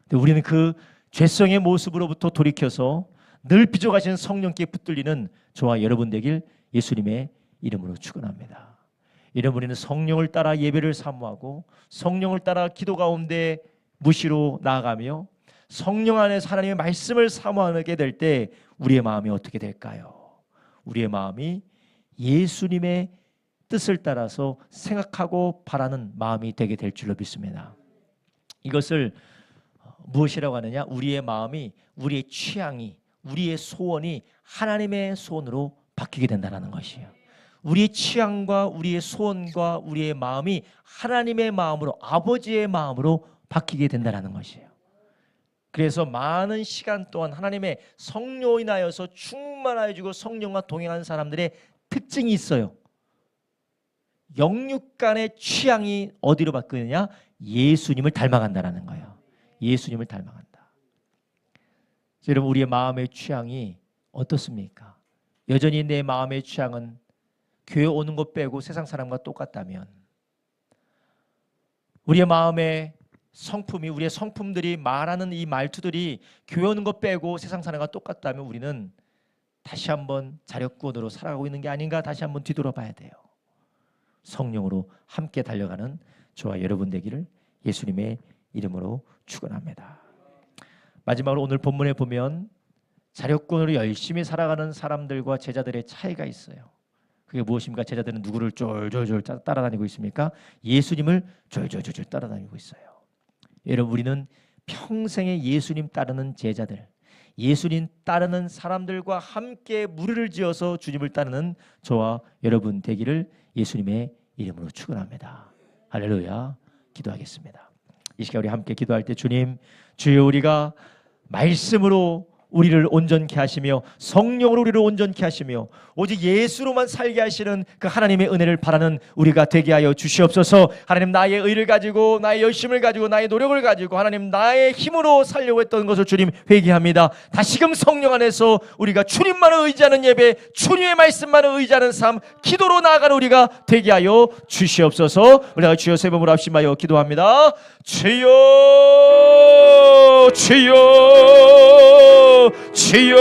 근데 우리는 그 죄성의 모습으로부터 돌이켜서 늘 빚어가시는 성령께 붙들리는 저와 여러분 되길 예수님의 이름으로 축원합니다. 이런 우리는 성령을 따라 예배를 사모하고 성령을 따라 기도 가운데 무시로 나아가며 성령 안에서 하나님의 말씀을 사모하게 될 때 우리의 마음이 어떻게 될까요? 우리의 마음이 예수님의 뜻을 따라서 생각하고 바라는 마음이 되게 될 줄로 믿습니다. 이것을 무엇이라고 하느냐? 우리의 마음이, 우리의 취향이, 우리의 소원이 하나님의 소원으로 바뀌게 된다는 것이에요. 우리의 취향과 우리의 소원과 우리의 마음이 하나님의 마음으로, 아버지의 마음으로 바뀌게 된다는 것이에요. 그래서 많은 시간 동안 하나님의 성령이 인하여서 충만하여 주고 성령과 동행하는 사람들의 특징이 있어요. 영육 간의 취향이 어디로 바뀌느냐? 예수님을 닮아간다는 거예요. 예수님을 닮아간다. 여러분, 우리의 마음의 취향이 어떻습니까? 여전히 내 마음의 취향은 교회 오는 것 빼고 세상 사람과 똑같다면, 우리의 마음의 성품이, 우리의 성품들이 말하는 이 말투들이 교회 오는 것 빼고 세상 사람과 똑같다면 우리는 다시 한번 자력구원으로 살아가고 있는 게 아닌가 다시 한번 뒤돌아봐야 돼요. 성령으로 함께 달려가는 저와 여러분 되기를 예수님의 이름으로 축원합니다. 마지막으로 오늘 본문에 보면 자력구원으로 열심히 살아가는 사람들과 제자들의 차이가 있어요. 그게 무엇입니까? 제자들은 누구를 쫄쫄쫄 따라다니고 있습니까? 예수님을 쫄쫄쫄 따라다니고 있어요. 여러분, 우리는 평생에 예수님 따르는 제자들, 예수님 따르는 사람들과 함께 무리를 지어서 주님을 따르는 저와 여러분 되기를 예수님의 이름으로 축원합니다. 할렐루야. 기도하겠습니다. 이 시간 우리 함께 기도할 때, 주님, 주여, 우리가 말씀으로 우리를 온전케 하시며 성령으로 우리를 온전케 하시며 오직 예수로만 살게 하시는 그 하나님의 은혜를 바라는 우리가 되게 하여 주시옵소서. 하나님, 나의 의를 가지고, 나의 열심을 가지고, 나의 노력을 가지고 하나님 나의 힘으로 살려고 했던 것을 주님 회개합니다. 다시금 성령 안에서 우리가 주님만을 의지하는 예배, 주님의 말씀만을 의지하는 삶, 기도로 나아가는 우리가 되게 하여 주시옵소서. 우리가 주여 세 번으로 합심하여 기도합니다. 주여, 주여, 주여.